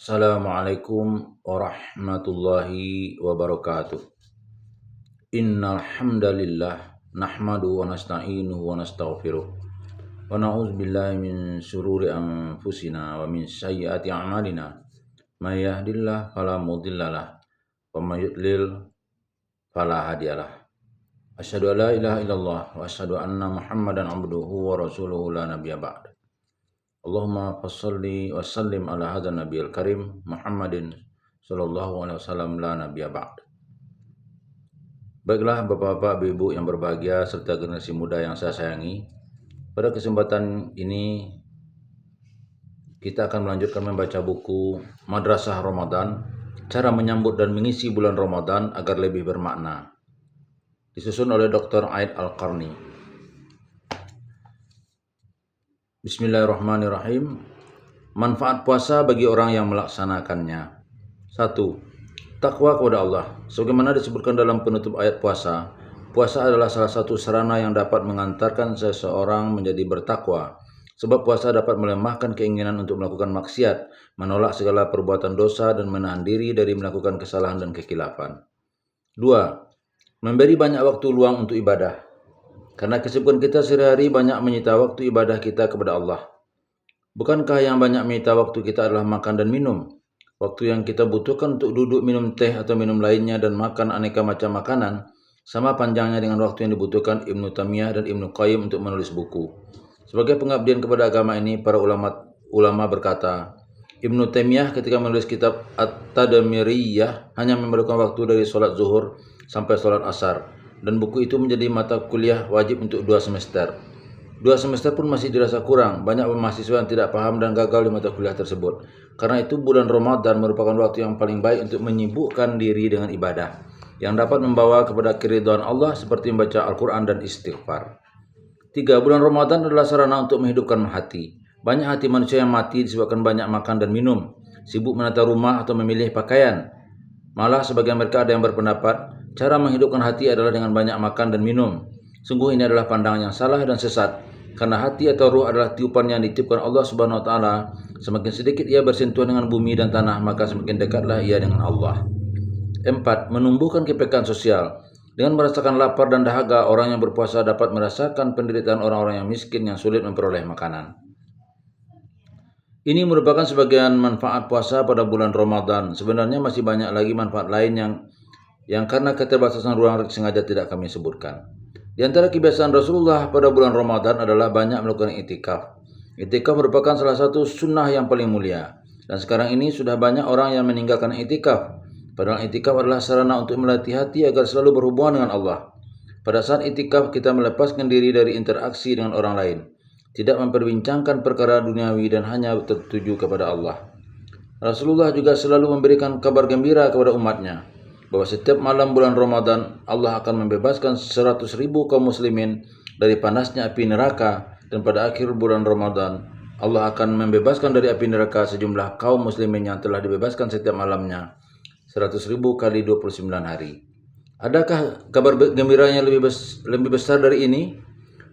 Assalamualaikum warahmatullahi wabarakatuh. Innal hamdalillah nahmadu wa nasta'inuhu wa nastaghfiruh wa na'udzu billahi min syururi anfusina wa min sayyiati a'malina. May yahdihillahu fala mudhillalah wa may yudlil fala hadiyalah. Asyhadu an la ilaha illallah wa asyhadu anna Muhammadan abduhu wa rasuluhu la nabiyya ba'd. Allahumma fassalli wa sallim ala hadzal nabiyil karim Muhammadin sallallahu alaihi wasallam la nabiyya ba'd. Baiklah Bapak-bapak, Ibu yang berbahagia serta generasi muda yang saya sayangi. Pada kesempatan ini kita akan melanjutkan membaca buku Madrasah Ramadan, cara menyambut dan mengisi bulan Ramadan agar lebih bermakna. Disusun oleh Dr. Aid Al-Qarni. Bismillahirrahmanirrahim. Manfaat puasa bagi orang yang melaksanakannya. 1. Takwa kepada Allah. Sebagaimana disebutkan dalam penutup ayat puasa, puasa adalah salah satu sarana yang dapat mengantarkan seseorang menjadi bertakwa. Sebab puasa dapat melemahkan keinginan untuk melakukan maksiat, menolak segala perbuatan dosa dan menahan diri dari melakukan kesalahan dan kekilafan. 2. Memberi banyak waktu luang untuk ibadah. Karena kesibukan kita sehari-hari banyak menyita waktu ibadah kita kepada Allah. Bukankah yang banyak menyita waktu kita adalah makan dan minum? Waktu yang kita butuhkan untuk duduk minum teh atau minum lainnya dan makan aneka macam makanan sama panjangnya dengan waktu yang dibutuhkan Ibnu Taimiyah dan Ibnu Qayyim untuk menulis buku. Sebagai pengabdian kepada agama ini, para ulama berkata, Ibnu Taimiyah ketika menulis kitab At-Tadmiriyah hanya memerlukan waktu dari sholat zuhur sampai sholat asar. Dan buku itu menjadi mata kuliah wajib untuk 2 semester. 2 semester pun masih dirasa kurang. Banyak mahasiswa yang tidak paham dan gagal di mata kuliah tersebut. Karena itu bulan Ramadan merupakan waktu yang paling baik untuk menyibukkan diri dengan ibadah yang dapat membawa kepada keridhaan Allah seperti membaca Al-Quran dan istighfar. 3. Bulan Ramadan adalah sarana untuk menghidupkan hati. Banyak hati manusia yang mati disebabkan banyak makan dan minum, sibuk menata rumah atau memilih pakaian. Malah sebagian mereka ada yang berpendapat cara menghidupkan hati adalah dengan banyak makan dan minum. Sungguh ini adalah pandangan yang salah dan sesat. Karena hati atau ruh adalah tiupan yang ditiupkan Allah Subhanahu wa taala. Semakin sedikit ia bersentuhan dengan bumi dan tanah, maka semakin dekatlah ia dengan Allah. 4. Menumbuhkan kepekaan sosial. Dengan merasakan lapar dan dahaga, orang yang berpuasa dapat merasakan penderitaan orang-orang yang miskin yang sulit memperoleh makanan. Ini merupakan sebagian manfaat puasa pada bulan Ramadan. Sebenarnya masih banyak lagi manfaat lain yang karena keterbatasan ruang sengaja tidak kami sebutkan. Di antara kebiasaan Rasulullah pada bulan Ramadan adalah banyak melakukan i'tikaf. I'tikaf merupakan salah satu sunnah yang paling mulia. Dan sekarang ini sudah banyak orang yang meninggalkan i'tikaf. Padahal i'tikaf adalah sarana untuk melatih hati agar selalu berhubungan dengan Allah. Pada saat i'tikaf kita melepaskan diri dari interaksi dengan orang lain. Tidak memperbincangkan perkara duniawi dan hanya tertuju kepada Allah. Rasulullah juga selalu memberikan kabar gembira kepada umatnya bahwa setiap malam bulan Ramadan Allah akan membebaskan 100.000 kaum muslimin dari panasnya api neraka, dan pada akhir bulan Ramadan Allah akan membebaskan dari api neraka sejumlah kaum muslimin yang telah dibebaskan setiap malamnya 100.000 kali 29 hari. Adakah kabar gembiranya lebih besar dari ini?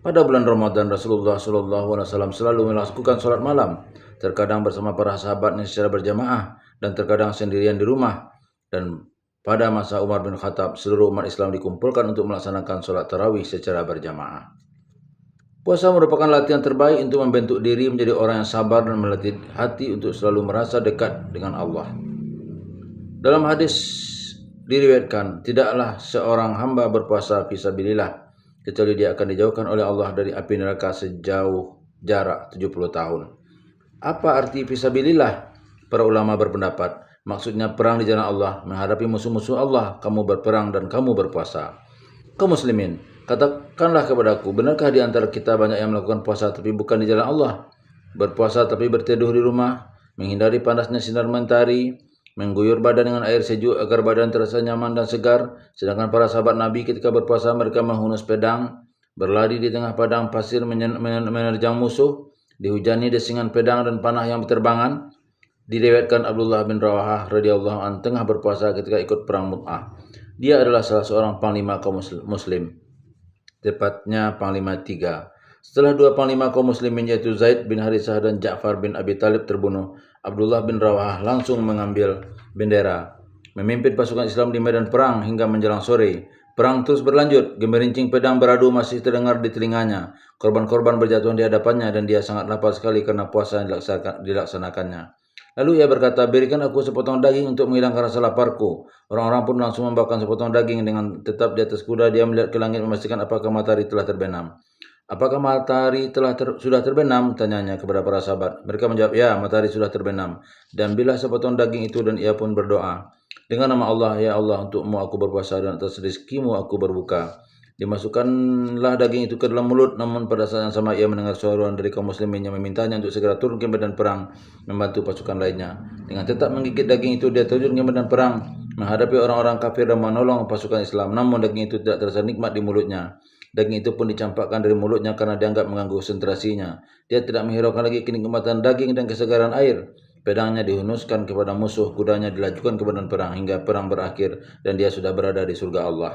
Pada bulan Ramadan Rasulullah SAW selalu melakukan sholat malam, terkadang bersama para sahabatnya secara berjamaah dan terkadang sendirian di rumah. Dan pada masa Umar bin Khattab, seluruh umat Islam dikumpulkan untuk melaksanakan sholat tarawih secara berjamaah. Puasa merupakan latihan terbaik untuk membentuk diri menjadi orang yang sabar dan melatih hati untuk selalu merasa dekat dengan Allah. Dalam hadis diriwayatkan, tidaklah seorang hamba berpuasa fisabilillah kecuali dia akan dijauhkan oleh Allah dari api neraka sejauh jarak 70 tahun. Apa arti fisabilillah? Para ulama berpendapat, maksudnya perang di jalan Allah, menghadapi musuh-musuh Allah, kamu berperang dan kamu berpuasa. Kaum muslimin, katakanlah kepadaku, benarkah di antara kita banyak yang melakukan puasa tapi bukan di jalan Allah? Berpuasa tapi berteduh di rumah, menghindari panasnya sinar mentari, mengguyur badan dengan air sejuk agar badan terasa nyaman dan segar. Sedangkan para sahabat Nabi ketika berpuasa mereka menghunus pedang, berlari di tengah padang pasir menerjang musuh, dihujani desingan pedang dan panah yang berterbangan. Diriwayatkan Abdullah bin Rawahah radhiyallahu anhu tengah berpuasa ketika ikut perang Mu'ah. Dia adalah salah seorang panglima kaum muslim, tepatnya panglima 3. Setelah dua panglima kaum muslimin yaitu Zaid bin Harithah dan Ja'far bin Abi Talib terbunuh, Abdullah bin Rawahah langsung mengambil bendera, memimpin pasukan Islam di medan perang hingga menjelang sore. Perang terus berlanjut, gemerincing pedang beradu masih terdengar di telinganya. Korban-korban berjatuhan di hadapannya dan dia sangat lapar sekali karena puasa yang dilaksanakannya. Lalu ia berkata, berikan aku sepotong daging untuk menghilangkan rasa laparku. Orang-orang pun langsung membawakan sepotong daging. Dengan tetap di atas kuda, dia melihat ke langit memastikan apakah matahari telah terbenam. Apakah matahari sudah terbenam? Tanyanya kepada para sahabat. Mereka menjawab, ya, matahari sudah terbenam. Dan bila sepotong daging itu dan ia pun berdoa. Dengan nama Allah, ya Allah, untukmu aku berpuasa dan atas rezekimu aku berbuka. Dimasukkanlah daging itu ke dalam mulut, namun pada saat yang sama ia mendengar suara dari kaum muslimin yang memintanya untuk segera turun ke medan perang, membantu pasukan lainnya. Dengan tetap menggigit daging itu, dia terjun ke medan perang, menghadapi orang-orang kafir dan menolong pasukan Islam. Namun daging itu tidak terasa nikmat di mulutnya. Daging itu pun dicampakkan dari mulutnya karena dianggap mengganggu konsentrasinya. Dia tidak menghiraukan lagi kenikmatan daging dan kesegaran air. Pedangnya dihunuskan kepada musuh, kudanya dilajukan ke medan perang hingga perang berakhir dan dia sudah berada di surga Allah.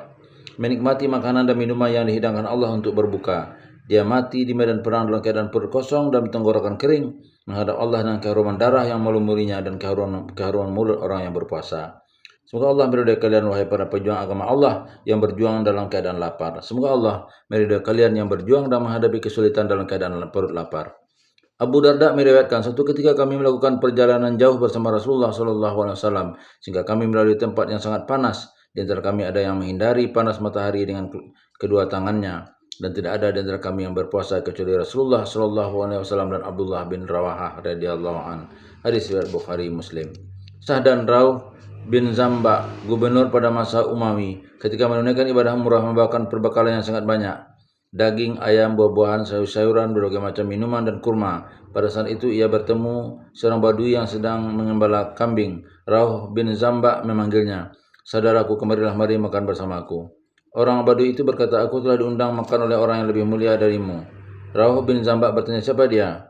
Menikmati makanan dan minuman yang dihidangkan Allah untuk berbuka. Dia mati di medan perang dalam keadaan perut kosong dan tenggorokan kering, menghadap Allah dengan keharuman darah yang melumurinya dan keharuman mulut orang yang berpuasa. Semoga Allah meridai kalian wahai para pejuang agama Allah yang berjuang dalam keadaan lapar. Semoga Allah meridai kalian yang berjuang dan menghadapi kesulitan dalam keadaan perut lapar. Abu Darda meriwayatkan, suatu ketika kami melakukan perjalanan jauh bersama Rasulullah SAW sehingga kami melalui tempat yang sangat panas. Di antara kami ada yang menghindari panas matahari dengan kedua tangannya dan tidak ada di antara kami yang berpuasa kecuali Rasulullah SAW dan Abdullah bin Rawahah radhiyallahu an. Hadis riwayat Bukhari Muslim. Sa'dan Rauh bin Zamba, gubernur pada masa Umawi, ketika menunaikan ibadah umrah membawakan perbekalan yang sangat banyak. Daging, ayam, buah-buahan, sayur-sayuran, berbagai macam minuman dan kurma. Pada saat itu ia bertemu seorang badui yang sedang mengembala kambing. Rauh bin Zamba memanggilnya. Saudaraku, kemarilah mari makan bersamaku. Orang badui itu berkata, aku telah diundang makan oleh orang yang lebih mulia darimu. Rauh bin Zamba bertanya, siapa dia?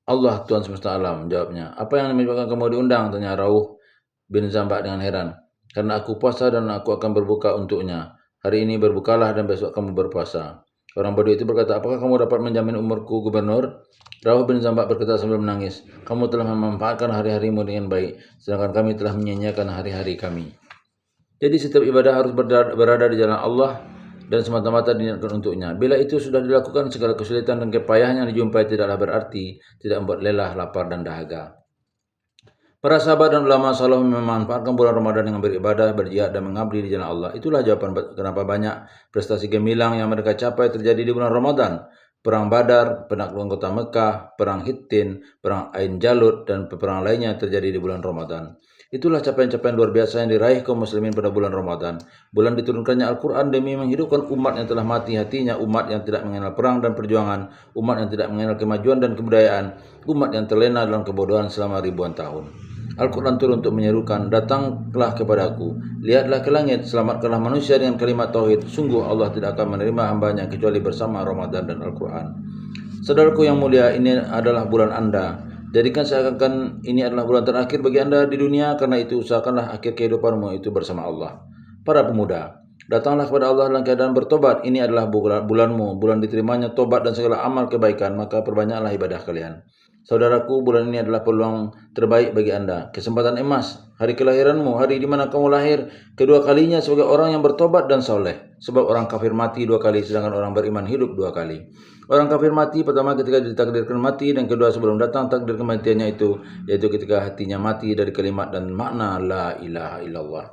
Allah, Tuhan semesta alam, jawabnya. Apa yang menyebabkan kamu diundang? Tanya Rauh bin Zamba dengan heran. Karena aku puasa dan aku akan berbuka untuknya. Hari ini berbukalah dan besok kamu berpuasa. Orang badui itu berkata, apakah kamu dapat menjamin umurku, gubernur? Rauh bin Zamba berkata sambil menangis, kamu telah memanfaatkan hari-harimu dengan baik, sedangkan kami telah menyia-nyiakan hari-hari kami. Jadi setiap ibadah harus berada di jalan Allah dan semata-mata diniatkan untuknya. Bila itu sudah dilakukan, segala kesulitan dan kepayahan yang dijumpai tidaklah berarti, tidak membuat lelah, lapar, dan dahaga. Para sahabat dan ulama saleh memanfaatkan bulan Ramadan dengan beribadah, berjihad, dan mengabdi di jalan Allah. Itulah jawaban kenapa banyak prestasi gemilang yang mereka capai terjadi di bulan Ramadan. Perang Badar, penaklukan kota Mekah, perang Hittin, perang Ain Jalut, dan peperangan lainnya terjadi di bulan Ramadan. Itulah capaian-capaian luar biasa yang diraih kaum muslimin pada bulan Ramadan. Bulan diturunkannya Al-Quran demi menghidupkan umat yang telah mati hatinya, umat yang tidak mengenal perang dan perjuangan, umat yang tidak mengenal kemajuan dan kebudayaan, umat yang terlena dalam kebodohan selama ribuan tahun. Al-Quran turun untuk menyerukan, datanglah kepadaku, lihatlah ke langit, selamatkanlah manusia dengan kalimat tauhid. Sungguh Allah tidak akan menerima hambanya kecuali bersama Ramadan dan Al-Quran. Saudaraku yang mulia, ini adalah bulan Anda. Jadikan seakan-akan ini adalah bulan terakhir bagi Anda di dunia, karena itu usahakanlah akhir kehidupanmu itu bersama Allah. Para pemuda, datanglah kepada Allah dalam keadaan bertobat. Ini adalah bulanmu, bulan diterimanya tobat dan segala amal kebaikan, maka perbanyaklah ibadah kalian. Saudaraku, bulan ini adalah peluang terbaik bagi Anda. Kesempatan emas, hari kelahiranmu, hari di mana kamu lahir, kedua kalinya sebagai orang yang bertobat dan soleh. Sebab orang kafir mati 2 kali, sedangkan orang beriman hidup 2 kali. Orang kafir mati pertama ketika ditakdirkan mati, dan kedua sebelum datang takdir kematiannya itu, yaitu ketika hatinya mati dari kalimat dan makna la ilaha illallah.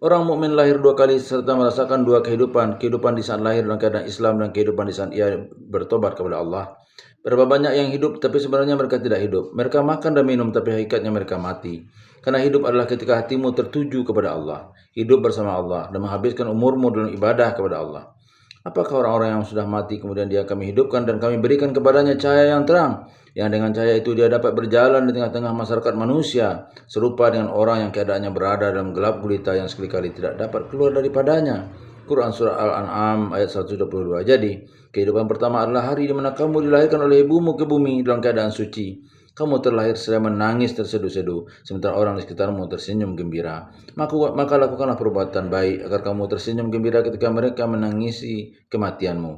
Orang mukmin lahir 2 kali serta merasakan 2 kehidupan di saat lahir dalam keadaan Islam dan kehidupan di saat ia bertobat kepada Allah. Berapa banyak yang hidup tapi sebenarnya mereka tidak hidup. Mereka makan dan minum tapi hakikatnya mereka mati. Karena hidup adalah ketika hatimu tertuju kepada Allah, hidup bersama Allah, dan menghabiskan umurmu dalam ibadah kepada Allah. Apakah orang-orang yang sudah mati kemudian dia kami hidupkan dan kami berikan kepadanya cahaya yang terang, yang dengan cahaya itu dia dapat berjalan di tengah-tengah masyarakat manusia, serupa dengan orang yang keadaannya berada dalam gelap gulita yang sekali-kali tidak dapat keluar daripadanya. Quran Surah Al-An'am ayat 122. Jadi, kehidupan pertama adalah hari di mana kamu dilahirkan oleh ibumu ke bumi dalam keadaan suci. Kamu terlahir sedang menangis terseduh-seduh, sementara orang di sekitarmu tersenyum gembira. Maka lakukanlah perbuatan baik agar kamu tersenyum gembira ketika mereka menangisi kematianmu.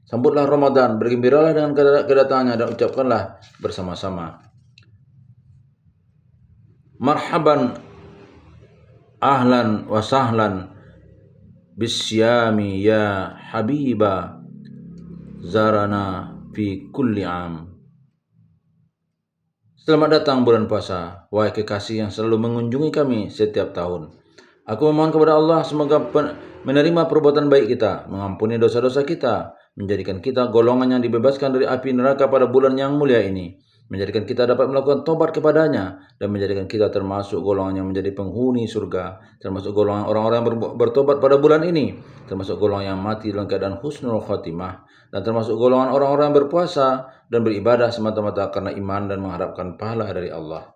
Sambutlah Ramadan, bergembiralah dengan kedatangannya dan ucapkanlah bersama-sama. Marhaban ahlan wa sahlan bisyami ya habiba zarana fi kulli am. Selamat datang bulan puasa, wahai kekasih yang selalu mengunjungi kami setiap tahun. Aku memohon kepada Allah semoga menerima perbuatan baik kita, mengampuni dosa-dosa kita, menjadikan kita golongan yang dibebaskan dari api neraka pada bulan yang mulia ini, menjadikan kita dapat melakukan tobat kepadanya, dan menjadikan kita termasuk golongan yang menjadi penghuni surga, termasuk golongan orang-orang yang bertobat pada bulan ini, termasuk golongan yang mati dalam keadaan husnul khotimah, dan termasuk golongan orang-orang yang berpuasa dan beribadah semata-mata karena iman dan mengharapkan pahala dari Allah.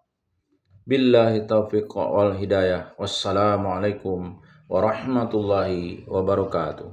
Billahi taufiq wal hidayah. Wassalamualaikum warahmatullahi wabarakatuh.